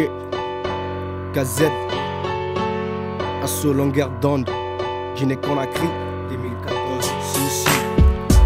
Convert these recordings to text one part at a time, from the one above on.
Ok, KZ, Assaut longueur d'onde, Guinée Conakry, 2014, si.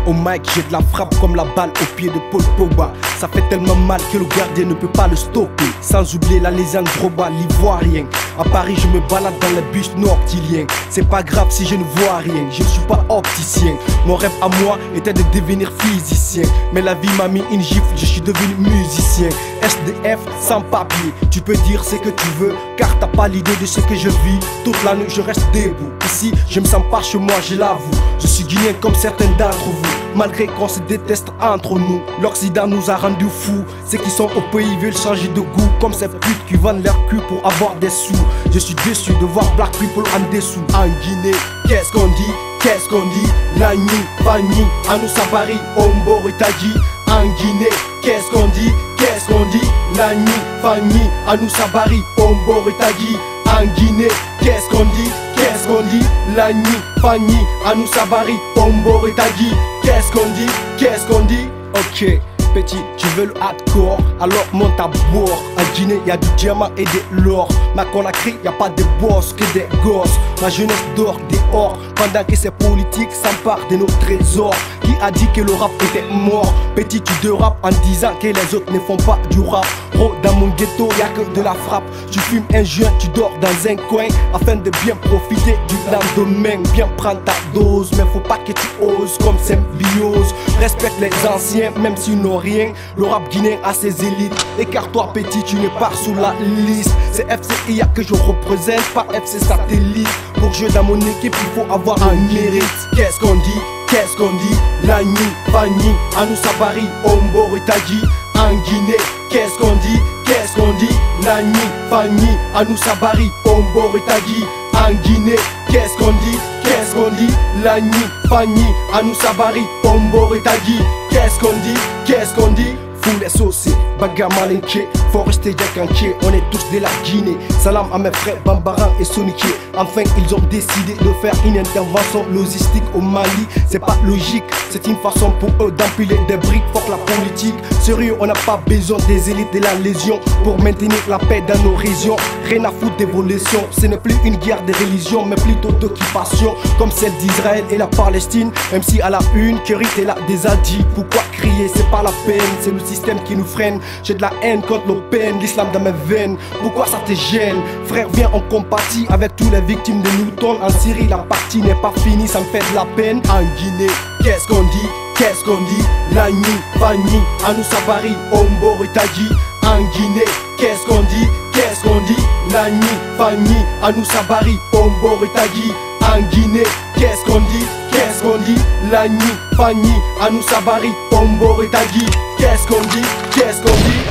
Au mic, j'ai de la frappe comme la balle au pied de Paul Pogba. Ça fait tellement mal que le gardien ne peut pas le stopper. Sans oublier la légende Drogba, l'ivoirien. À Paris, je me balade dans les bus nord-tiliens. C'est pas grave si je ne vois rien, je ne suis pas opticien. Mon rêve à moi était de devenir physicien. Mais la vie m'a mis une gifle, je suis devenu musicien. SDF sans papier, tu peux dire ce que tu veux, car t'as pas l'idée de ce que je vis. Toute la nuit je reste debout, ici je me sens pas chez moi, je l'avoue. Je suis guinéen comme certains d'entre vous, malgré qu'on se déteste entre nous. L'Occident nous a rendus fous, ceux qui sont au pays veulent changer de goût. Comme ces putes qui vendent leur cul pour avoir des sous. Je suis déçu de voir black people en dessous. En Guinée, qu'est-ce qu'on dit? Qu'est-ce qu'on dit? Lagni, Fagni, Anou Sabari, Ombo Ritagi. En Guinée, qu'est-ce qu'on dit? Qu'est-ce qu'on dit? Lagni, Fagni, Anou Sabari, Ombo Ritagi. En Guinée, qu'est-ce qu'on dit? Qu'est-ce qu'on dit? Lagni, Fagni, Anou Sabari, Ombo Ritagi. Qu'est-ce qu'on dit? Qu'est-ce qu'on dit? Ok. Petit, tu veux le hardcore, alors monte à bord. En Guinée, y'a du diamant et de l'or. Ma Conakry, y'a pas de boss que des gosses. Ma jeunesse dort dehors, pendant que ces politiques s'emparent de nos trésors. Qui a dit que le rap était mort? Petit, tu te rappes en disant que les autres ne font pas du rap. Bro, dans mon ghetto, y'a que de la frappe. Tu fumes un joint, tu dors dans un coin, afin de bien profiter du lendemain. Bien prendre ta dose, mais faut pas que tu oses comme symbiose. Respecte les anciens, même s'ils n'ont rien. Le rap guinéen a ses élites. Écarte-toi petit, tu n'es pas sous la liste. C'est FCIA que je représente, pas FC Satellite. Pour jouer dans mon équipe, il faut avoir un mérite. Qu'est-ce qu'on dit? Qu'est-ce qu'on dit? Lagni, Fagni, Anou Sabari, Ombo Ritagi. En Guinée, qu'est-ce qu'on dit? Qu'est-ce qu'on dit? Lagni, Fagni, Anou Sabari, Ombo Ritagi. En Guinée, qu'est-ce qu'on dit? Qu'est-ce qu'on dit? Lagni, Fagni, Anou Sabari, Ombo Ritagi. Qu'est-ce qu'on dit? Qu'est-ce qu'on dit? Foule saucé, bagarre malinqué, Forestier Djakanché, on est tous de la Guinée. Salam à mes frères Bambaran et Soniké. Enfin ils ont décidé de faire une intervention logistique au Mali. C'est pas logique, c'est une façon pour eux d'empiler des briques. Fuck la politique, sérieux on n'a pas besoin des élites de la légion pour maintenir la paix dans nos régions. Rien à foutre d'évolution, ce n'est plus une guerre de religion mais plutôt d'occupation, comme celle d'Israël et la Palestine. Même si à la une, Kerry est là déjà dit. Pourquoi crier, c'est pas la peine, c'est le système qui nous freine. J'ai de la haine contre nos peines, l'islam dans mes veines. Pourquoi ça te gêne? Frère, viens, on compatit avec tous les victimes de Newton. En Syrie, la partie n'est pas finie, ça me fait de la peine. En Guinée, qu'est-ce qu'on dit? Qu'est-ce qu'on dit? Lagni, Fagni, Anou Sabari, Ombo Ritagi. En Guinée, qu'est-ce qu'on dit? Qu'est-ce qu'on dit? Lagni, Fagni, Anou Sabari, Ombo Ritagi. En Guinée, qu'est-ce qu'on dit? Qu'est-ce qu'on dit? Lagni, Fagni, Anou Sabari, Ombo Ritagi. Qu'est-ce qu'on dit? Qu'est-ce qu'on dit?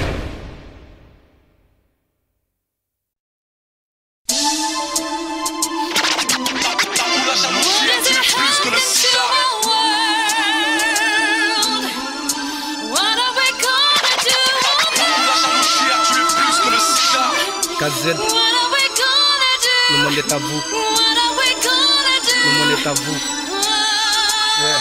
KZ, le monde est à vous. Le monde est à vous. Yeah.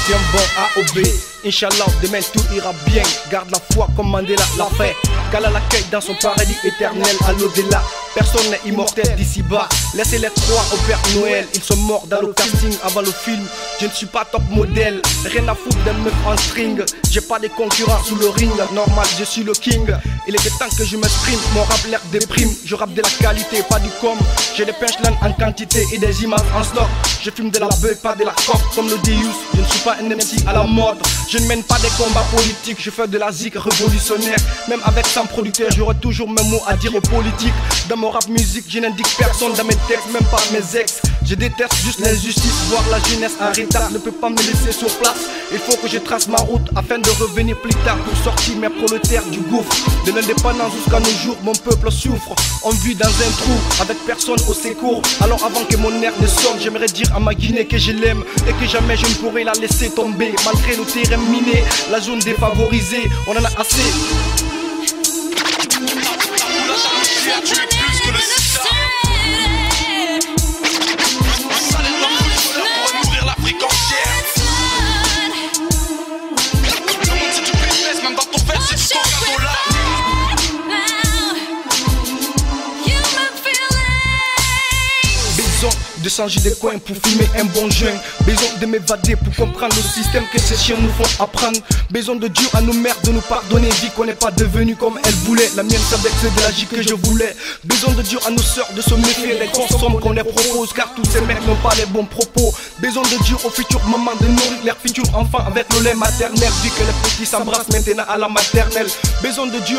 Tiens bon A au B, Inch'Allah, demain tout ira bien. Garde la foi comme Mandela l'a fait. Qu'Allah l'accueille dans son paradis éternel à l'au-delà. Personne n'est immortel d'ici bas. Laissez-les croire au Père Noël. Ils sont morts dans le casting avant le film. Je ne suis pas top modèle, rien à foutre d'un meuf en string. J'ai pas de concurrents sous le ring, normal je suis le king. Il était temps que je m'exprime, mon rap l'air déprime. Je rappe de la qualité, pas du com. J'ai des punchlines en quantité et des images en stock. Je fume de la beuh, pas de la coque comme le Deus. Je ne suis pas un MC à la mode. Je ne mène pas des combats politiques, je fais de la zik révolutionnaire. Même avec 100 producteurs, j'aurai toujours mes mots à dire aux politiques. Dans mon rap musique, je n'indique personne dans mes textes, même pas mes ex. Je déteste juste l'injustice, voir la jeunesse en retard ne peut pas me laisser sur place. Il faut que je trace ma route afin de revenir plus tard pour sortir mes prolétaires du gouffre. De l'indépendance jusqu'à nos jours, mon peuple souffre. On vit dans un trou avec personne au secours. Alors avant que mon air ne sonne, j'aimerais dire à ma Guinée que je l'aime et que jamais je ne pourrai la laisser tomber. Malgré nos terrains minés, la zone défavorisée, on en a assez. Tu es plus que le sida. Un salaire d'enfant pour nourrir l'Afrique entière. Le monde c'est du business, même dans ton verre c'est du Coca-Cola. Besoin de changer des coins pour fumer un bon joint. Besoin de m'évader pour comprendre le système que ces chiens nous font apprendre. Besoin de Dieu à nos mères de nous pardonner, vie qu'on n'est pas devenu comme elles voulaient. La mienne savait que c'est de la vie que je voulais. Besoin de Dieu à nos sœurs de se méfier des consommes qu'on les propose, car tous ces mecs n'ont pas les bons propos. Besoin de Dieu aux futures mamans de nourrir leurs futurs enfants avec le lait maternel, vu que les petits s'embrassent maintenant à la maternelle. Besoin de Dieu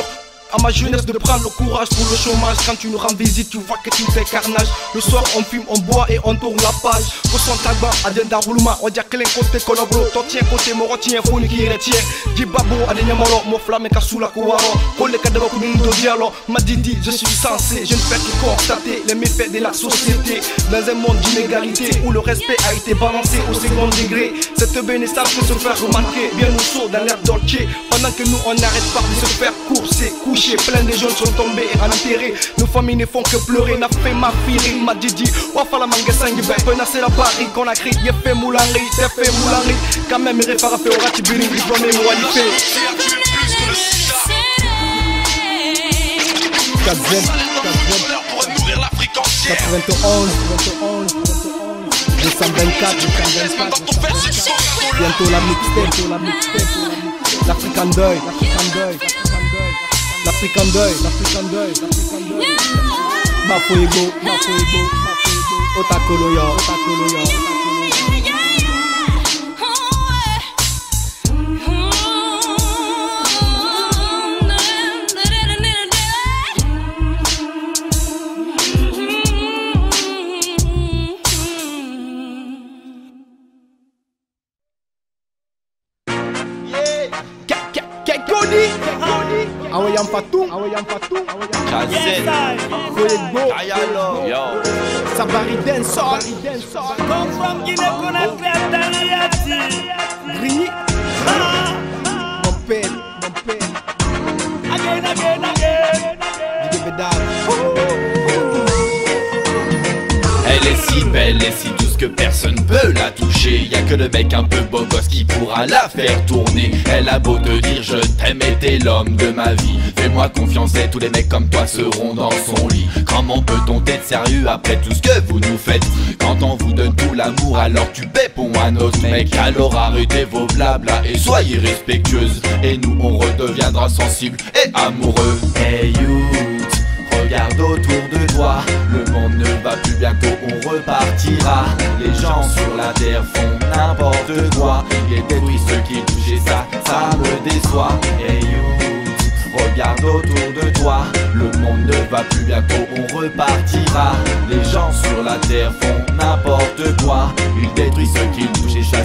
à ma jeunesse de prendre le courage pour le chômage. Quand tu nous rends visite, tu vois que tout est carnage. Le soir on fume, on boit et on tourne la page. Ressent tabac, adenda rouluma, on dit que l'un côté colabro. Toi tiens côté moro, tiens foni qui retient. Dibabo, adenya moro, mo flamme kasula kouaro. Kole kadaba kunundo dialo. M'a dit, je suis censé, je ne fais que constater les méfaits de la société. Dans un monde d'inégalité où le respect a été balancé au second degré. Cette bénédiction peut se faire remarquer, bien au chaud dans l'air dolce. Pendant que nous on n'arrête pas de se faire courser, coucher. Plein de jeunes sont tombés et enterrés. Nos familles ne font que pleurer. N'a fait ma fille, m'a dit Wafala manga sangi ben c'est la Paris qu'on a crié. Y'a fait moulari, t'es fait moulari. Quand même il répare à faire au rati biling. Diplômé moi il fait 91 224 bientôt la mixtape. L'African deuil. L'African deuil. Mafoego. Otakoloyo. Awayam Fatou, Yo, Sabari Dancehall, come from Guinea-Conakry, Grigny, mon père, again. DJ Bedard. elle est si belle et si douce que personne peut la toucher. Y'a que le mec un peu beau gosse qui pourra la faire tourner. Elle a beau te dire je t'aime et t'es l'homme de ma vie. Fais-moi confiance et tous les mecs comme toi seront dans son lit. Comment peut-on être sérieux après tout ce que vous nous faites? Quand on vous donne tout l'amour alors tu pépons à notre mec. Alors arrêtez vos blabla et soyez respectueuses. Et nous on redeviendra sensibles et amoureux. Hey youth, regarde autour de toi, le monde ne va plus, bientôt on repartira. Les gens sur la terre font n'importe quoi. Ils détruisent ceux qui touchent et ça me déçoit. Hey youth, regarde autour de toi, le monde ne va plus, bientôt on repartira. Les gens sur la terre font n'importe quoi. Ils détruisent ceux qui touchent et ça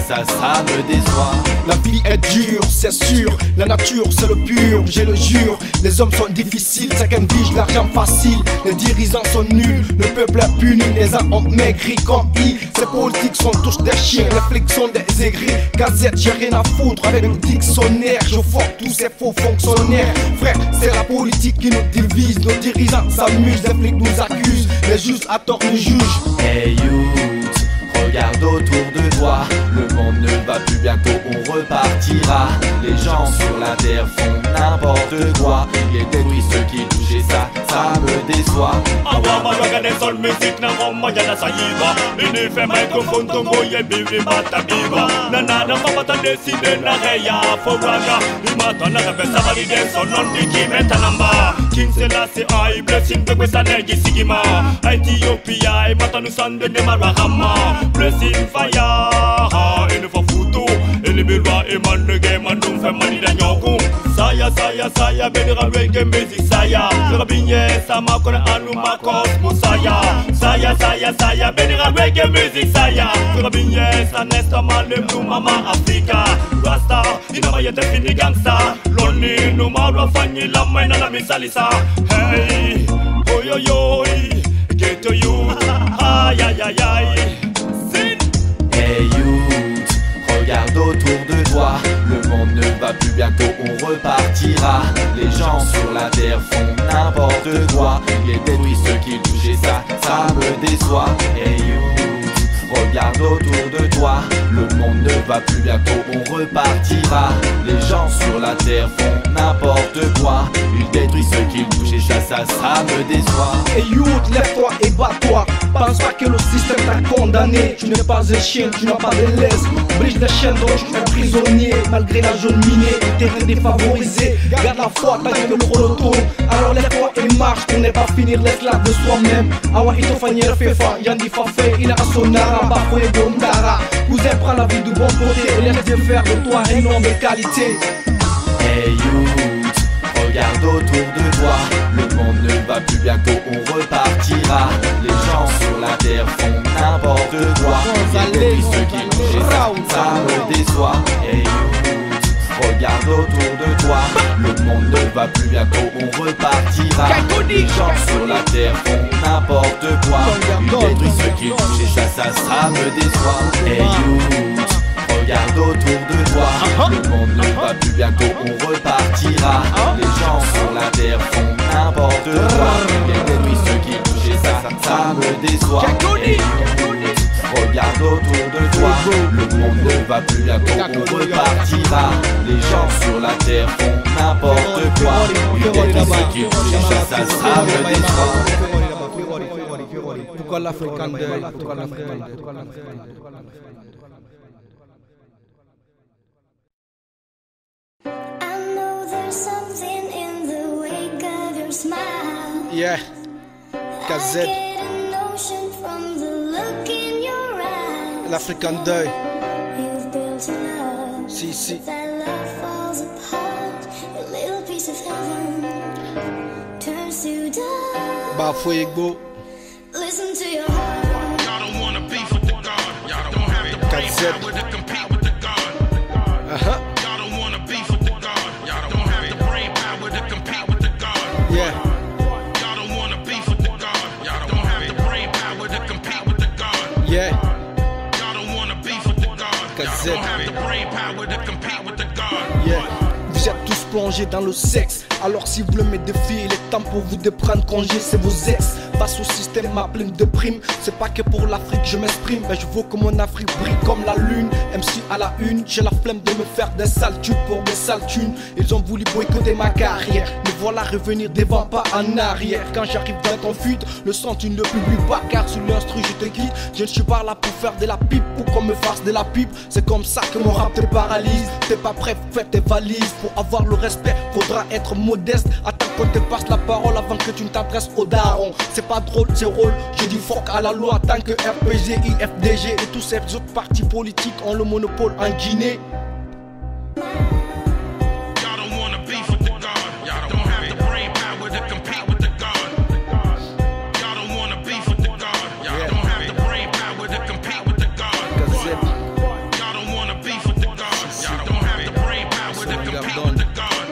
me déçoit. La vie est dure, c'est sûr. La nature c'est le pur, je le jure. Les hommes sont difficiles, chacun vige l'argent facile. Les dirigeants sont nuls, le peuple est puni. Les uns ont maigri comme ils. Ces politiques sont tous des chiens, les flics sont des aigris. Gazette, j'ai rien à foutre avec le dictionnaire. Je force tous ces faux fonctionnaires. Frère, c'est la politique qui nous divise. Nos dirigeants s'amusent, les flics nous accusent. Les juges à tort nous jugent. Hey youth, regarde autour de toi, le monde ne va plus, bientôt on repartira. Les gens sur la terre font n'importe quoi. Ils détruisent ceux qui touchent et ça me déçoit. King Selassie I blessing to questa negi sigima Ethiopia e matanu sande ne marahama Blessing fire ene fa futu ene bilwa e manege mandum fe manida nyoku Saya benira reggae music saya Rabinye sama kone anu makos musaya Saya benira reggae music saya Rabinye sa nesta malem nu mama Africa Rasta inama yete fini gangsta Loni nu marwa fanyi lama ina la misalisa Hey, oyoyoy, get to you, aïe aïe aïe aïe. Hey youth, regarde autour de toi, le monde ne va plus, bientôt on repartira. Les gens sur la terre font n'importe quoi. Ils détruisent ceux qui touchent et ça me déçoit. Hey youth, regarde autour de toi, le monde ne va plus, bientôt on repartira. Les gens sur la terre font n'importe quoi. Ils détruisent ceux qui touchent et ça me déçoit. Hey youth, lève-toi et bats-toi. Pense pas que le système condamné. Tu n'es pas un chien, tu n'as pas de laisse. Brise les chaînes dont tu es prisonnier. Malgré la jaune minée, le terrain défavorisé. Garde la foi tant que le chrono tourne. Alors lève-toi et marche pour ne pas finir l'esclave de soi-même. Awa ito fanyere fefa, yandi fafe, ina asonara, bafoye gondara. Cousin prends la vie du bon côté et laisse Dieu faire de toi un homme de qualité. Hey youth, regarde autour de toi. Le monde ne va plus, bientôt on repartira. Les gens sur la terre font n'importe quoi. Et ceux qui bougent, ça me déçoit. Hey youth, regarde autour de toi. Le monde ne va plus, bientôt on repartira. Les gens sur la terre font n'importe quoi. Ils détruisent ceux qui bougent et ça me déçoit. Hey youth, regarde autour de toi. Le monde ne va plus, bientôt on repartira. Les gens sur la terre font n'importe quoi. Ils détruisent ceux qui bougent et ça me déçoit. Hey youth, regarde autour de toi. Le monde ne va plus, bientôt on repartira. Les gens sur la terre font n'importe quoi. Ils détruisent ceux qui bougent et ça me déçoit. Pourquoi l'Africain deuil? Pourquoi l'Africain deuil? Something in the wake of your smile. Yeah, KZ, l'Africain deuil. You've built enough Si, si. that love falls apart. A little piece of heaven turns to dust. Bafoye go. Listen to your heart. Y'all don't wanna beef with the God. Y'all don't have the brain power to compete with the God. Y'all don't wanna beef with the God. Y'all don't have the brain power to compete with the God. Yeah. Y'all don't wanna beef with the God. Y'all don't have the brain power to compete with the God. Yeah. Y'all don't wanna beef with the God. Y'all don't have the brain power to compete with the God. Yeah. Vous êtes tous plongés dans le sexe. Alors si vous le mettez de filles, il est temps pour vous de prendre congé, c'est vos ex. Face au système ma pleine de primes. C'est pas que pour l'Afrique je m'exprime, mais je veux que mon Afrique brille comme la lune. MC à la une, j'ai la flemme de me faire des sales tubes pour des sales thunes. Ils ont voulu boycotter ma carrière, me voilà revenir devant pas en arrière. Quand j'arrive dans ton fuite, le son tu ne le publies pas, car sur l'instru je te quitte. Je ne suis pas là pour faire de la pipe ou qu'on me fasse de la pipe. C'est comme ça que mon rap te paralyse. T'es pas prêt, fais tes valises. Pour avoir le respect, faudra être modeste. Attends qu'on te passe la parole avant que tu ne t'adresses au daron. C'est pas drôle, c'est rôle, je dis fuck à la loi. Tant que RPG, IFDG et tous ces autres partis politiques ont le monopole en Guinée. Y'all don't wanna beef with the God. Y'all don't have the brain power to compete with the God. Y'all don't wanna beef with the God. Y'all don't have the brain power to compete with the God. Y'all don't wanna beef with the God. Y'all don't have the brain power to compete with the God.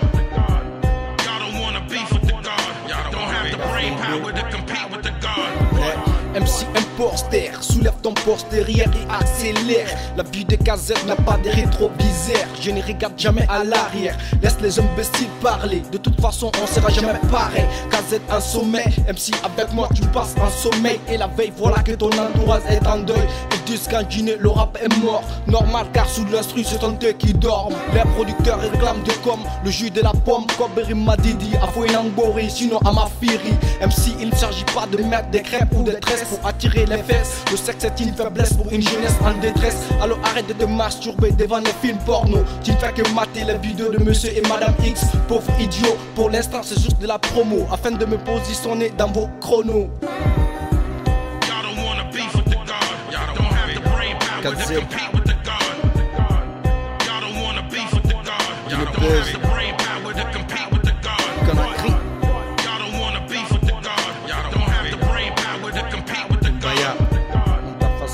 Y'all don't wanna beef with the God. Y'all don't have the brain power to compete with the God. MC Imposter, soulève ton poste derrière et accélère. La vie de KZ n'a pas de rétro bizarre. Je ne regarde jamais à l'arrière. Laisse les imbéciles parler. De toute façon, on sera jamais pareil. KZ en sommeil, MC avec moi, tu passes en sommeil. Et la veille, voilà que ton entourage est en deuil. Ils disent qu'en Guinée, le rap est mort. Normal, car sous l'instru, c'est un deux qui dorment. Les producteurs réclament de com, le jus de la pomme. Koberi Madidi, Afoinangbori, sinon Amafiri. MC, il ne s'agit pas de mettre des crêpes ou des tresses pour attirer les fesses. Le sexe est une faiblesse pour une jeunesse en détresse. Alors arrête de te masturber devant les films porno. Tu ne fais que mater les vidéos de monsieur et madame X. Pauvre idiot, pour l'instant c'est juste de la promo, afin de me positionner dans vos chronos. Y'all don't wanna beef with the God. Y'all don't have the brain power to compete with the God. Y'all don't wanna beef with the God. Y'all don't have the brain power to compete with the God. Conakry, Y'all don't wanna beef with the God. Y'all don't have the brain power to compete with the God. Baya,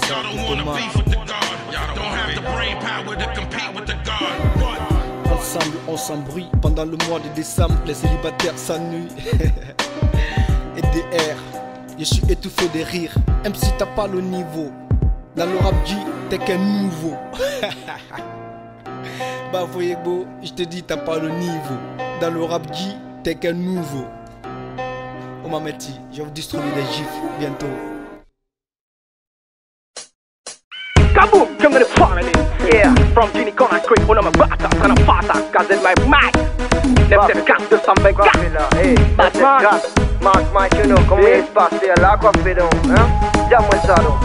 Y'all don't wanna Thomas. beef with the God. Y'all don't have the brain power to compete with the God. Ensemble on s'embrouille pendant le mois de décembre. Les célibataires s'ennuient. Et DR, je suis étouffé de rire. Même si t'as pas le niveau, dans le rap G, t'es qu'un nouveau. Bah voyez beau, je te dis t'as pas le niveau. Dans le rap G, t'es qu'un nouveau. Oh Mameti, je vais vous distribuer des gifs bientôt. Kaboom, come to the family. Yeah, from Guinea Conakry, on a bata, and a fata, cause in my mic. Left the cast de Sambega. Hey, Batman, Mark, you know, comment il se passe là, quoi, fait donc, hein? Damn Salo.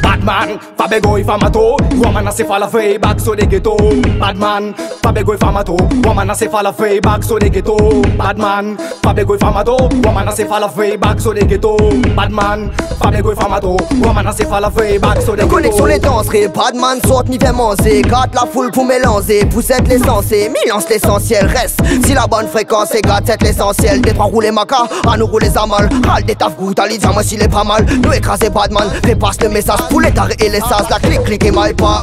Badman, Fabego y Famato, woman a se fa la fey back so de ghetto. Badman, Fabego y Famato, woman a se fa la fey back so de ghetto. Badman, Fabego y Famato, woman a se fa la fey back so de ghetto. Badman, Fabego y Famato, woman a se fa la fey back so de ghetto. Connexion les danseries, Badman saute, m'y fait manger. Gâte la foule pour mélanger, vous êtes l'essentiel. Milance l'essentiel, reste si la bonne fréquence est gâte, c'est l'essentiel. Des trois rouler maca, à nous rouler à mal. Râle des taf goût, allez, dis-moi s'il est pas mal. Nous écraser Badman, fais passe le message pour les tarés et les sas. La clique et mal pas.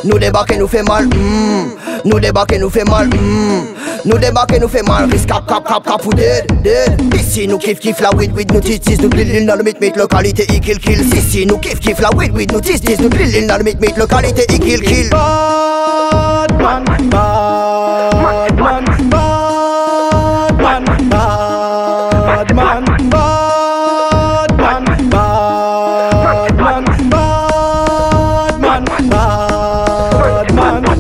Nous débarquer nous fait mal. Nous débarquer nous fait mal. Nous débarquer nous fait mal. Risque cap ou dead. Ici nous kiff la weed nous tis nous blil dans le mythe localité i kill. Ici nous kiff la weed nous tis nous blil dans le mythe localité i kill. Badman, Badman, Badman, Badman, Badman,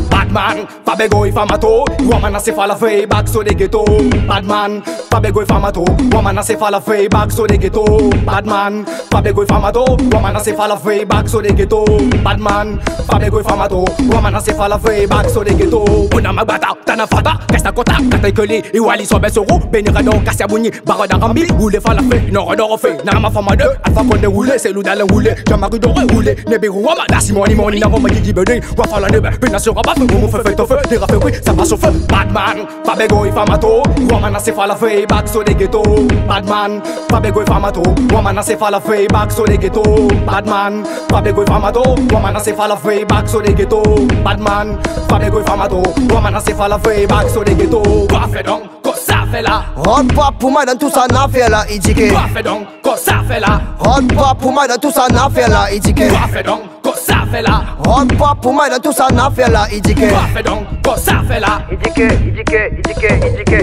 Badman, Fabego y Famato, woman a se fa la fey back so de ghetto. Badman, Fabego y Famato, woman a se fa la fey back so de ghetto. Badman, Fabego y Famato, woman a se fa la fey back so de ghetto. Badman, Fabego y Famato, woman a se fa la fey back so de ghetto. Una magbata, tana fata, resta kota, kata ikeli, iwali so besoro, benirado, kasiabuni, barada rambi, roule fa la fey, non redor fait, narama fama de, alpha konde roule, c'est l'oudal roule, jamaru dore roule, nebiru wama, dasi moni, n'a pas dit bedé, wafa la nebe, pena sur rabat, mon feu fait au feu, des rafeux, oui, ça passe au feu. Badman, Fabego y Famato, woman a se fa la fey back so de ghetto. Badman, Fabego y Famato, woman a se fa la fey back so de ghetto. Badman, Fabego y Famato, woman a se fa la fey back so de ghetto. Badman, Fabego y Famato, woman a se fa la fey back so de ghetto. Quoi fait donc, quoi ça fait là? Rentre pas pour moi dans tout ça n'a fait là, il dit que. Quoi fait donc, quoi ça fait là? Rentre pas pour moi dans tout ça n'a fait là, il dit que. Quoi fait donc, quoi ça fait là? Rentre pas pour moi dans tout ça n'a fait là, il dit que. Quoi fait donc, quoi ça fait là?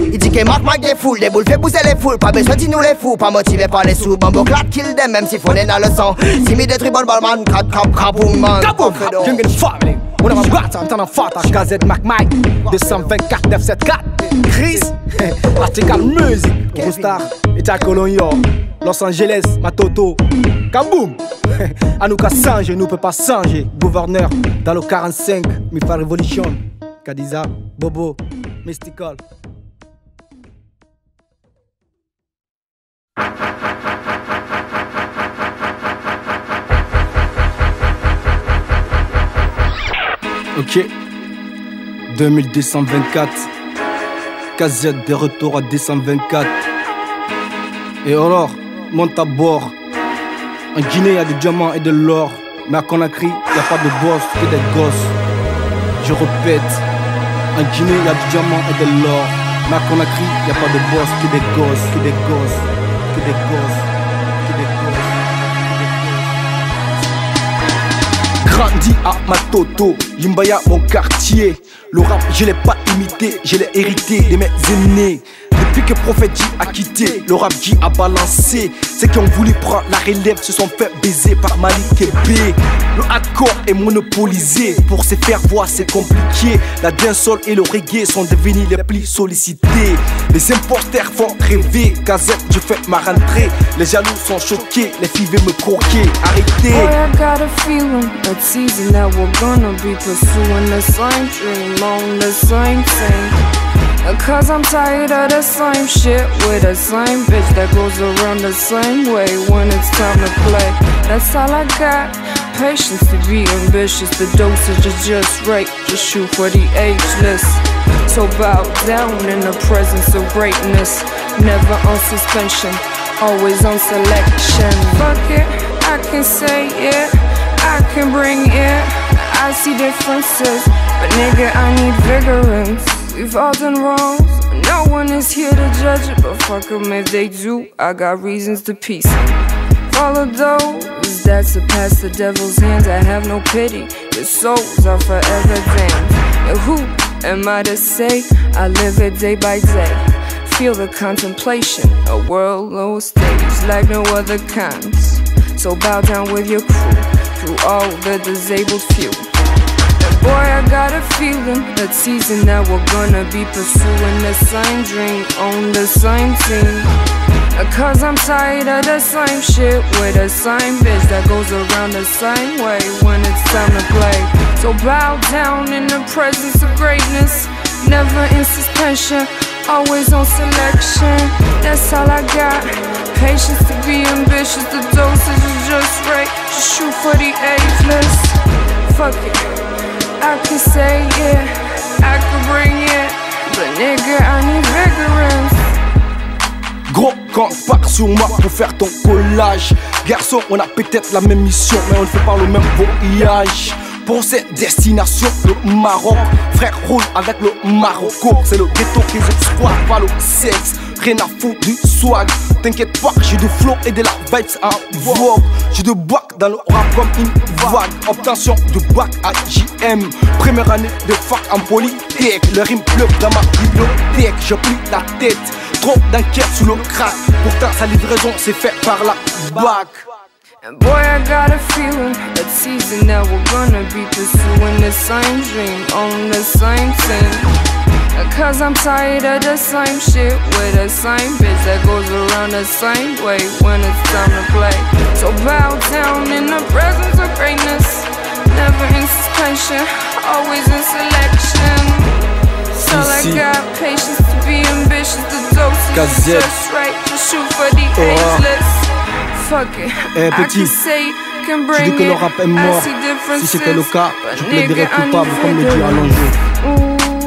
Il dit que Marc des foules, des boules fait pousser les foules. Pas besoin de nous les fous, pas motivé par les sous. Bambo clap kill them, même si faut dans le sang. Si mi détruit bon ballman, crap, boom man. Kaboom, Jungle Family. On a ma boîte, on a fata, Gazette MacMike 224 974 Chris, Article Music, Rostar, Eta Colonial, Los Angeles, Matoto, Kaboom. Anouka Sange, nous peut pas changer. Gouverneur dans le 45, Mifa Revolution, Kadiza, Bobo, Mystical. Ok, 2224, Casette de retour à 224. Et alors, monte à bord. En Guinée, il y a du diamant et de l'or. Mais à Conakry, il n'y a pas de boss que des gosses. Je répète, en Guinée, il y a du diamant et de l'or. Mais à Conakry, il n'y a pas de boss que des gosses, que des gosses, que des gosses, que des gosses. Grandi à Matoto, Yimbaya mon quartier. Le rap je l'ai pas imité, je l'ai hérité de mes aînés. Depuis que Prophète J a quitté, le rap J a balancé. Ceux qui ont voulu prendre la relève se sont fait baiser par Malik et B. Le hardcore est monopolisé, pour se faire voir c'est compliqué. La dancehall et le reggae sont devenus les plus sollicités. Les imposteurs font rêver, Gazette je fais ma rentrée. Les jaloux sont choqués, les filles veulent me croquer. Arrêtez. Boy, I got a feeling, a teasing that we're gonna be pursuing the same dream on the same thing. Cause I'm tired of the same shit with the same bitch that goes around the same way when it's time to play. That's all I got, patience to be ambitious. The dosage is just right, just shoot for the ageless. So bow down in the presence of greatness. Never on suspension, always on selection. Fuck it, I can say it, I can bring it. I see differences, but nigga I need vigorance. We've all done wrongs, no one is here to judge it, but fuck them if they do, I got reasons to peace it. Follow those that surpass the devil's hands, I have no pity, your souls are forever damned. And who am I to say, I live it day by day. Feel the contemplation, a world low stage like no other kinds. So bow down with your crew, through all the disabled few. Boy, I got a feeling, a teasing that we're gonna be pursuing the same dream on the same team. Cause I'm tired of the same shit with the same bitch that goes around the same way when it's time to play. So bow down in the presence of greatness, never in suspension, always on selection. That's all I got. Patience to be ambitious, the dosage is just right. Just shoot for the ageless. Fuck it, I can say it, I can bring it, but nigga I need vigorance. Gros, quand on part sur moi pour faire ton collage. Garçon, on a peut-être la même mission, mais on ne fait pas le même voyage. Pour cette destination, le Maroc. Frère roule avec le Marocco. C'est le ghetto qui exploite, pas le sexe. Rien à foutre du swag. T'inquiète pas, j'ai du flow et de la vibes en vogue. J'ai de bac dans le rap comme une vague. Obtention de bac à JM. Première année de fac en polytech. Le rime pleut dans ma bibliothèque. Je plie la tête. Trop d'enquête sous le crack. Pourtant sa livraison c'est fait par la bac. And boy, I got a feeling, a teasing that we're gonna be pursuing the same dream on the same team. Cause I'm tired of the same shit with the same bitch that goes around the same way when it's time to play. So bow down in the presence of greatness, never in suspension, always in selection. So I got patience to be ambitious, the dosage is just right, just shoot for the ageless. Fuck it, petit, tu dis que le rap est mort. Si c'était le cas, je plaiderais coupable comme le dit Allongé.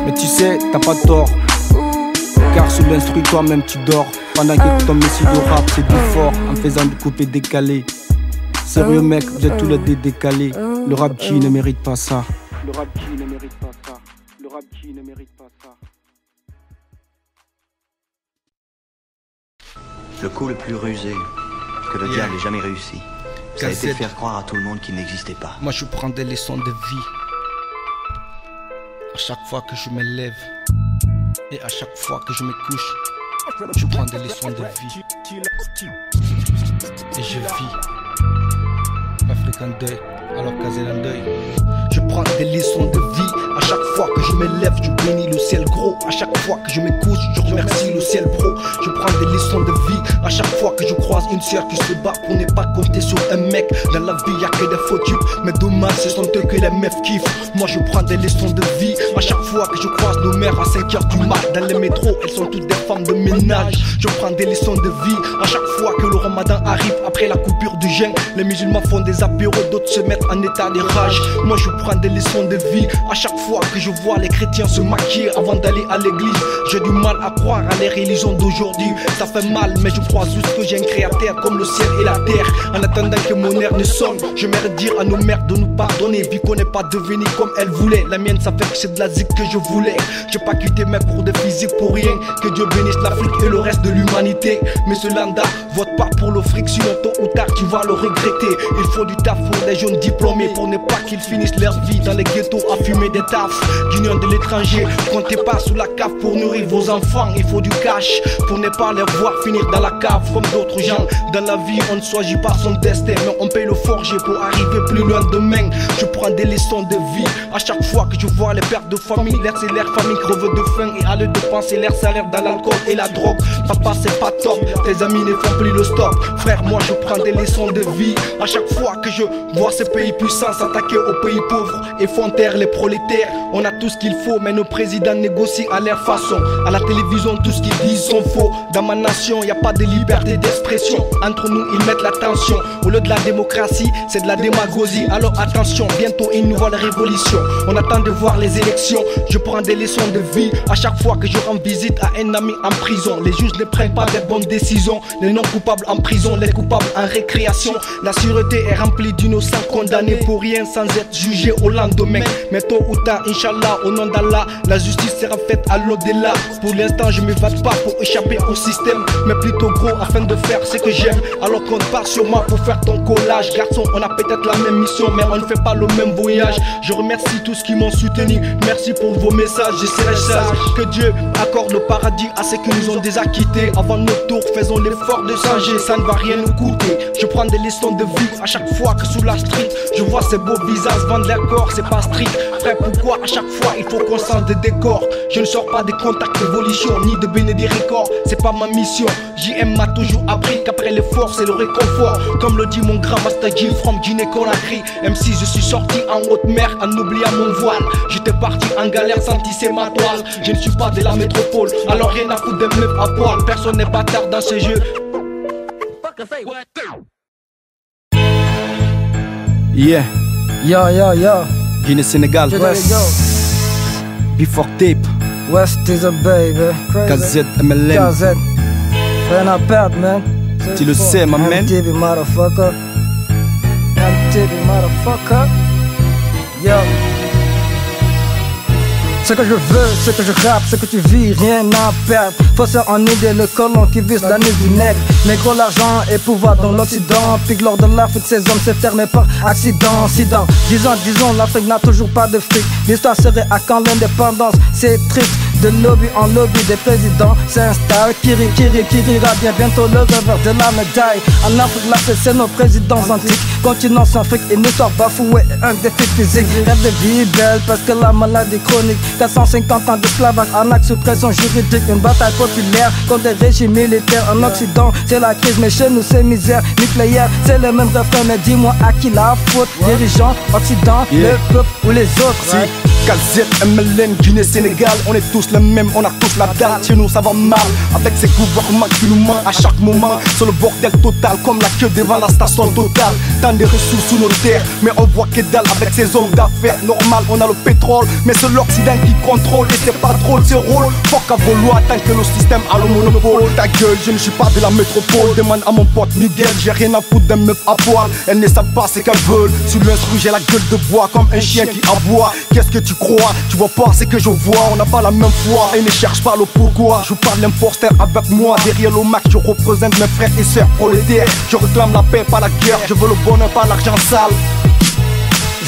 Mais tu sais, t'as pas tort. Car sous l'instru, toi-même tu dors. Pendant que ton messie de rap c'est du fort. En faisant du coupé décalé. Sérieux mec, vous êtes tous les décalés. Le rap G ne mérite pas ça. Le rap G ne mérite pas ça. Le rap G ne mérite pas ça. Le coup le plus rusé que le diable ait jamais réussi, ça a été de faire croire à tout le monde qu'il n'existait pas. Moi je prends des leçons de vie. À chaque fois que je me lève et à chaque fois que je me couche, je prends des leçons de vie. Et je vis. L'Afrique en deuil, alors Kazel en deuil. Je prends des leçons de vie. À chaque fois que je me lève, je bénis le ciel gros. À chaque fois que je me couche, je remercie le ciel pro. Je prends des leçons de vie. À chaque fois que je croise une sœur qui se bat pour ne pas compter sur un mec. Dans la vie, y'a que des faux types. Mais dommage, ce sont eux que les meufs kiffent. Moi je prends des leçons de vie. À chaque fois que je croise nos mères à 5h du mat. Dans les métros, elles sont toutes des femmes de ménage. Je prends des leçons de vie. À chaque fois que le ramadan arrive, après la coupure du jeûne, les musulmans font des apéros, d'autres se mettent en état de rage. Moi je prends des leçons de vie. À chaque fois que je vois les chrétiens se maquiller avant d'aller à l'église, j'ai du mal à croire à les religions d'aujourd'hui. Ça fait mal mais je crois juste que j'ai un créateur comme le ciel et la terre. En attendant que mon air ne sonne, j'aimerais dire à nos mères de nous pardonner, vu qu'on n'est pas devenu comme elles voulaient. La mienne ça fait que c'est de la zik que je voulais. J'ai pas quitté mes cours de physique pour rien. Que Dieu bénisse l'Afrique et le reste de l'humanité. Mais ce lambda vote pas pour le fric, sinon tôt ou tard tu vas le regretter. Il faut du taf pour des jeunes diplômés, pour ne pas qu'ils finissent leur vie dans les ghettos à fumer des tafs. Guignons de l'étranger, comptez pas sous la cave pour nourrir vos enfants. Il faut du cash pour ne pas les voir finir dans la cave comme d'autres gens. Dans la vie on ne choisit pas son destin, mais on paye le forger pour arriver plus loin demain. Je prends des leçons de vie. À chaque fois que je vois les pères de famille laisser leur famille crever de faim et aller dépenser leur salaire dans l'alcool et la drogue. Papa c'est pas top, tes amis ne font plus le stop. Frère moi je prends des leçons de vie. À chaque fois que je vois ces pays puissants s'attaquer aux pays pauvres et font taire les prolétaires. On a tout ce qu'il faut mais nos présidents négocient à leur façon. À la télévision tout ce qu'ils disent sont faux. Dans ma nation y a pas de liberté d'expression. Entre nous ils mettent la tension. Au lieu de la démocratie c'est de la démagogie. Alors attention, bientôt une nouvelle révolution. On attend de voir les élections. Je prends des leçons de vie. À chaque fois que je rends visite à un ami en prison, les juges ne prennent pas des bonnes décisions. Les non coupables en prison, les coupables en récréation. La sûreté est remplie d'innocents condamnés pour rien sans être jugés au lendemain. Mais tôt ou tard, Inch'Allah, au nom d'Allah, la justice sera faite à l'au-delà. Pour l'instant je me m'évade pas pour échapper au système, mais plutôt gros afin de faire ce que j'aime. Alors compte pas sur moi pour faire ton collage. Garçon, on a peut-être la même mission mais on ne fait pas le même voyage. Je remercie tous qui m'ont soutenu. Merci pour vos messages, je serai sage. Que Dieu accorde le paradis à ceux qui nous ont déjà quittés. Avant notre tour, faisons l'effort de changer, ça ne va rien nous coûter. Je prends des leçons de vie à chaque fois que sous la street, je vois ces beaux visages vendre leur corps, c'est pas strict. Frère, pourquoi à chaque fois il faut qu'on change de décor? Je ne sors pas des contacts d'évolution, ni de béné des records, c'est pas ma mission. JM m'a toujours appris qu'après l'effort c'est le réconfort. Comme le dit mon grand master G from Guinée-Conakry. MC, je suis sorti en haute mer en oubliant mon voile. J'étais parti en galère sans tisser ma toile. Je ne suis pas de la métropole, alors rien à foutre des meufs à poil. Personne n'est bâtard dans ces jeux. Yeah, yo. Guinée-Sénégal, Before Tape, West is a baby, KZ, MLM, KZ, rien à perdre, man. Tu le sais, ma man. MTV, motherfucker. MTV, motherfucker. Yo. Ce que je veux, ce que je rappe, ce que tu vis, rien à perdre. Faussaire en idée, le colon qui vise la nuit du nègre. Mais gros l'argent et pouvoir dans l'Occident. Puis lors de l'Afrique, ces hommes s'est fermé par accident. Disons, l'Afrique n'a toujours pas de fric. L'histoire serait à quand l'indépendance, c'est triste. De lobby en lobby, des présidents s'installent. Qui rira bien bientôt le revers de la médaille. En Afrique, là c'est nos présidents antiques. Continent sans fric, une histoire bafouée et un défi physique. Rêve de vie belle parce que la maladie chronique. 450 ans d'esclavage en acte sous pression juridique. Une bataille populaire contre des régimes militaires. En Occident, c'est la crise, mais chez nous c'est misère nucléaire. C'est le même refrain, mais dis-moi à qui la faute? Dirigeants, Occident, le peuple ou les autres? Right? KZ, MLN, Guinée-Sénégal, on est tous les mêmes, on a tous la dalle. Chez nous ça va mal, avec ces gouvernements qui nous mentent à chaque moment. C'est le bordel total, comme la queue devant la station totale. Tant de ressources sous nos terres, mais on voit que dalle avec ces hommes d'affaires. Normal, on a le pétrole, mais c'est l'Occident qui contrôle. Et c'est pas drôle, c'est rôle. Fuck à vos lois, tant que le système a le monopole. Ta gueule, je ne suis pas de la métropole. Demande à mon pote Miguel, j'ai rien à foutre d'un meuf à poil. Elles ne savent pas ce qu'elles veulent. Sur l'instru, j'ai la gueule de bois, comme un chien qui aboie. Qu'est-ce que tu crois? Tu vois pas ce que je vois, on n'a pas la même foi. Et ne cherche pas le pourquoi. Je parle l'imposteur avec moi. Derrière le Mac, je représente mes frères et sœurs prolétaires. Je réclame la paix, pas la guerre. Je veux le bonheur, pas l'argent sale.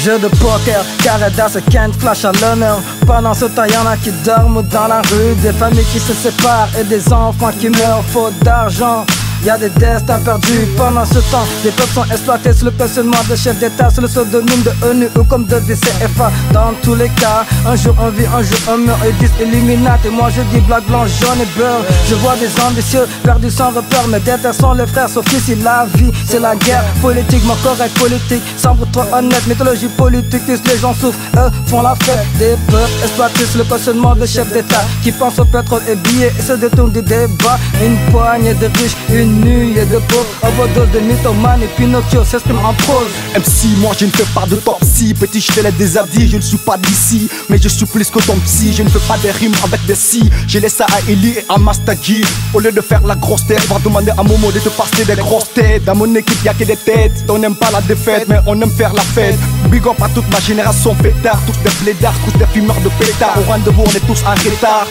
Jeu de poker, carré d'as et Kent flash à l'honneur. Pendant ce temps, y'en a qui dorment dans la rue. Des familles qui se séparent et des enfants qui meurent faute d'argent. Y'a des destins perdus pendant ce temps. Les peuples sont exploités sous le questionnement de chefs d'État, sous le pseudonyme de ONU ou comme de VCFA. Dans tous les cas, un jour on vit, un jour on meurt. Ils disent Illuminati, et moi je dis black, blanc, jaune et beurre. Je vois des ambitieux perdus sans repère, mais derrière sont les frères. Sauf qu'ici la vie, c'est la guerre politiquement correct, politique. Sans pour trop honnête, mythologie politique, les gens souffrent, eux font la fête. Des peuples exploités sous le questionnement de chefs d'État qui pensent au pétrole et billets et se détournent du débat. Une poignée de riches, une nuée de pauvres, overdose de mythomane et Pinocchio s'exprime en prose. MC, moi je ne fais pas de top si. Petit je te l'ai déjà dit, je ne suis pas d'ici. Mais je suis plus que ton psy, je ne fais pas des rimes avec des si. Je laisse ça à Eli et à Mastagi. Au lieu de faire la grosse tête, va demander à Momo de te passer des grosses têtes. Dans mon équipe y'a que des têtes. On n'aime pas la défaite, mais on aime faire la fête. Big up à toute ma génération pétard. Tous des blédards, tous des fumeurs de pétard. Au rendez-vous on est tous en retard.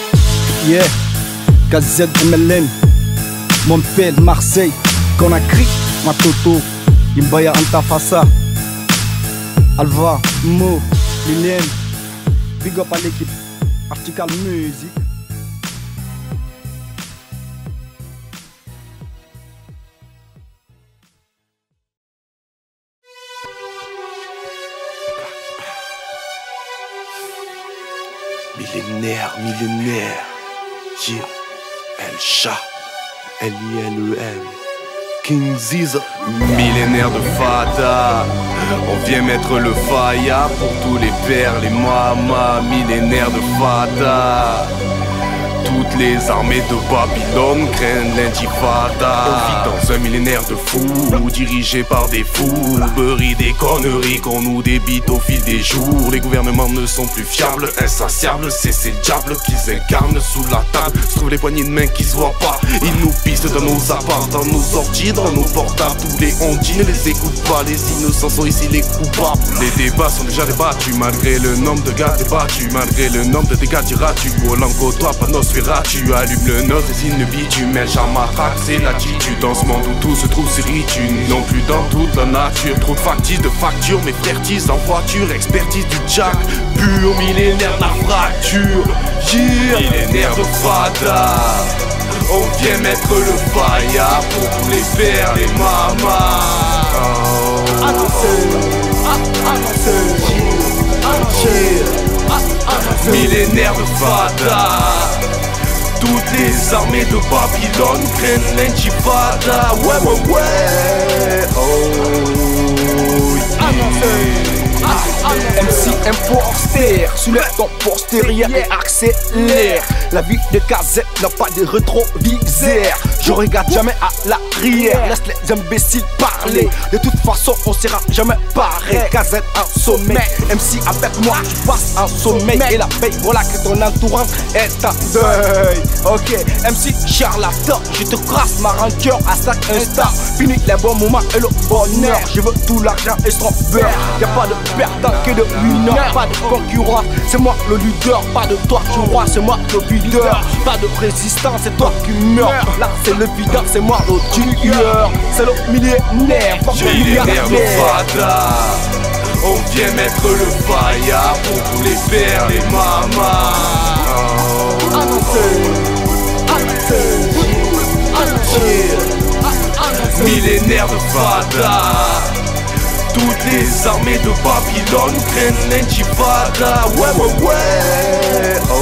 Yeah, KZ, MLN, Montpellier, Marseille, Conakry, Matoto, Imbaya Antafasa, Alva, Mo, Liliane. Big up à l'équipe Article Music. Millénaire, yeah, El Chat, L-I-L-E-M, King Ziza. Millénaire de Fata, on vient mettre le faya pour tous les pères, les mamas. Millénaire de Fata, toutes les armées de Babylone craignent l'intifada. On vit dans un millénaire de fous, dirigé par des fous. Beurre des conneries qu'on nous débite au fil des jours. Les gouvernements ne sont plus fiables, insatiables. C'est le diable qu'ils incarnent sous la table. Se trouvent les poignées de main qui se voient pas. Ils nous pistent dans nos apparts, dans nos orties, dans nos portables. Tous les ondits ne les écoutent pas, les innocents sont ici les coupables. Les débats sont déjà débattus, malgré le nombre de gars débattus. Malgré le nombre de dégâts diras-tu. Volant côtoie, panosphère. Tu allumes le nord des îles bitume, mais matraque, c'est l'attitude. Dans ce monde où tout se trouve sur iTunes, non plus dans toute la nature. Trop de factices, de factures, mais fertiles en voiture. Expertise du jack, pur millénaire de la fracture. Yeah. Millénaire de fada, on vient mettre le faya pour tous les pères, les mamas. Oh. millénaire de Fada. Toutes les armées de Babylone craignent l'intifada. Ouais, ouais, ouais. Oh, yeah. MC Imposter, soulève ton postérieur et accélère. La vie de KZ n'a pas de rétroviseur. Je regarde jamais à l'arrière, laisse les imbéciles parler. De toute façon on sera jamais pareil. KZ en sommeil, MC avec moi je passe en sommeil. Et la paix, voilà que ton entourage est en deuil. Ok, MC charlatan, je te crasse ma rancœur à chaque instant. Fini les bons moments et le bonheur. Je veux tout l'argent et son beurre. Y'a pas de perdant que de winner, pas de concurrence. C'est moi le leader, pas de toi tu vois, c'est moi le leader. Pas de résistance, c'est toi qui meurs. Là c'est le leader, c'est moi le tueur. C'est le millénaire, millénaire de Fada. On vient mettre le faya pour tous les pères, les mamas. Millénaire de Fada. Toutes les armées de Babylone craignent l'intifada. Ouais, ouais, ouais. Oh,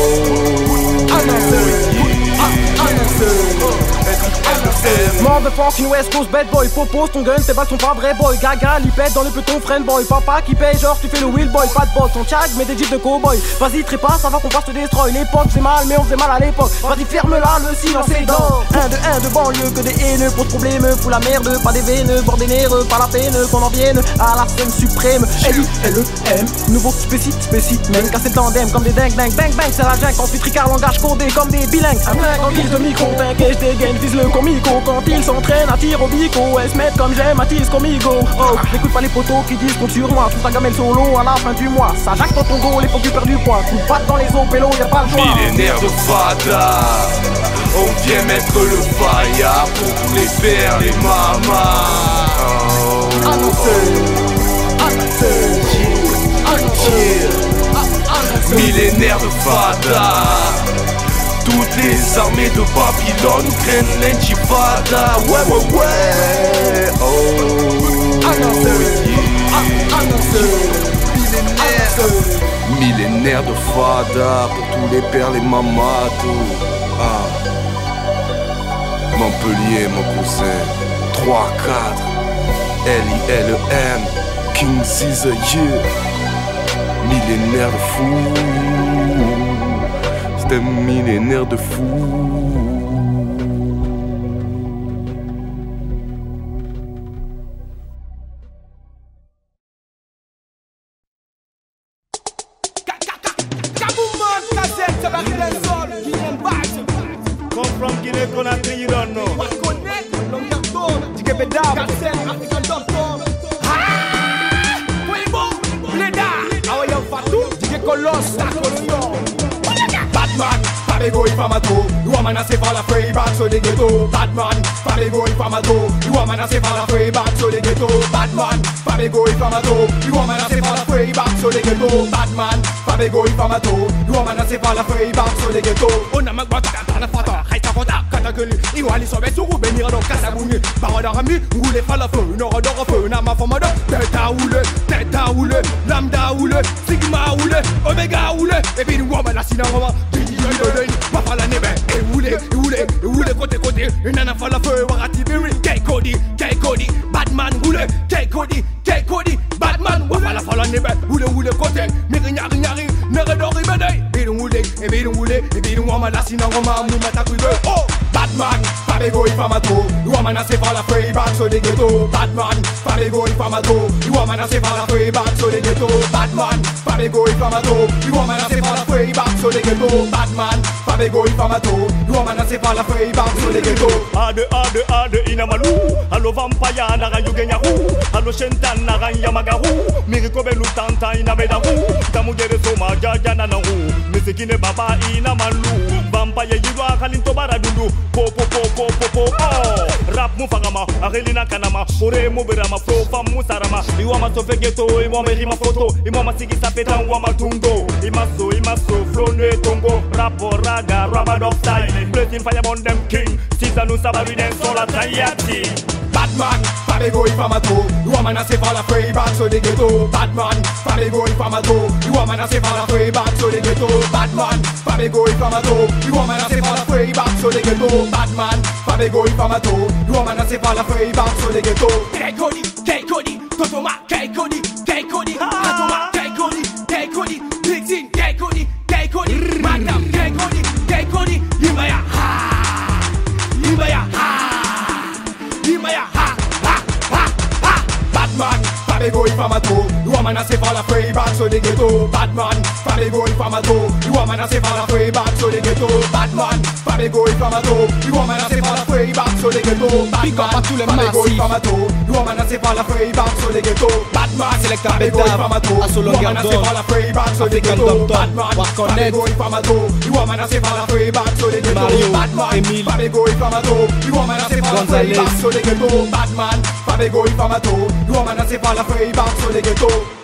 Motherfucking West Coast bad boy, propose ton gun, tes balles sont pas vrais boy. Gaga, lipette dans le peloton, friend boy. Papa qui paye, genre tu fais le wheel boy. Pas de boss, on tag, mais des jeeps de cowboy. Vas-y, trépasse, ça va qu'on va se destroy. L'époque c'est mal, mais on faisait mal à l'époque. Vas-y, ferme-la, le silence est d'or. Un de banlieue, que des haineux, pose problème, fous la merde, pas des veineux, bord des nerfs, pas la peine qu'on en vienne à la scène suprême. L-I-L-E-M, nouveau spécimen, casser le tandem comme des dingues, bang, c'est la jungle. Ensuite, Ricard, langage codé comme des bilingues. Un blanc en guise de micro, t'inquiète, je dégaine, vise le comico. Quand ils s'entraînent à tir au bico, elles se mettent comme j'aime, attise comme Igo. Oh, n'écoute pas les potos qui disent compte sur moi. Tout ta gamelle solo à la fin du mois. Ça jacque dans ton dos, les faux qui perdent du poids. Coup de patte dans les os, pélo, y'a pas le choix. Millénaire de Fada. On vient mettre le faya pour tous les pères, les mamas. Millénaire de Fada. Toutes les armées de Babylone craignent l'intifada. Ouais, ouais, ouais. Oh, yeah. Millénaire de Fada pour tous les pères, les mamas, tout. Montpellier, mon cousin. 3-4. L-I-L-E-M. King Caesar, yeah. Millénaire de fou. C'est un millénaire de fou. Come from Guinea Conakry, you don't know. Batman, Fabego Ifamato, you are man a say for la free back so they get to. Batman, Fabego Ifamato, you are man a say for la free back so they get to. Batman, Fabego Ifamato, you are man a say for la free back so they get to. Batman, Fabego Ifamato, you are man a say for la free back so they get to. On a magbata kana fata, haita fata, katakuli, iwali sobe suru benira do kasabuni, barada rami, roule fa la feu, nora do feu, na ma famada, teta oule, lambda oule, sigma oule, omega oule, et puis nous woman a sinaroma. Papa la nebe, et roule côté, une nana fa la feu, warati biri, K-Cody, Batman roule, K-Cody, Batman, wapa la fa la nebe, roule côté, miri nyari, neredori bedei, et bidou woman la sinaroma, moumata kuibe, oh, Batman, Fabego Ifamato, you woman a say for la free back so they get to. Batman, Fabego Ifamato, you woman a say for la free back so they get to. Batman, Fabego Ifamato, you woman a say for la free back so they get to. Batman, Fabego Ifamato, you woman a say for la free back so they get to. Ade inamalu, allo vampaya naran yugenyahu, allo shentan naran yamagahu, miriko belu tanta inabedahu, tamugere soma jaja nanahu, misikine baba inamalu, vampaya yidwa kalinto baradundu, po oh, rap mufarama, arelina kanama, ore mubirama, flow fam musarama, iwama sofegeto, iwama rima foto, iwama sigi sapeta, iwama tungo, imaso, flow ne tongo, rapo raga, rabadov style, blazing fire on them king, Caesar nous sabaru den sur la taillati. Batman, Fabego Ifamato, you want man a say fall a free back so they get to Batman, Fabego Ifamato, you want man a say fall a free back so they get to Batman, Fabego Ifamato, you want man a say fall a free back so they get to Batman, Fabego Ifamato, you want man a say fall a free back so they get to K-Cody, K-Cody, Totoma, K-Cody, K-Cody, Totoma, K-Cody, K-Cody, Dixon, K-Cody, K-Cody, Madam, K-Cody, K-Cody, Limaya, ha, Limaya, ha, Limaya, ha, ha, ha, ha, Batman, Fabego Ifamato, you want man a say fall a free back so they get to Batman, Fabego Ifamato, you want man a say fall a free back so they get to Batman, Fabego Ifamato, you want man a say fall a free back so they get to Batman, Fabego Ifamato, you want man a say fall a free back so they get to Batman, Selecta Fabego Ifamato, you want man a say fall a free back so they get to Batman, Fabego Ifamato, you want man a say fall a free back so they get to Batman, Fabego Ifamato, you want man a say fall a free back so they get to Batman, Fabego Ifamato, you want man a say fall a free back so they get to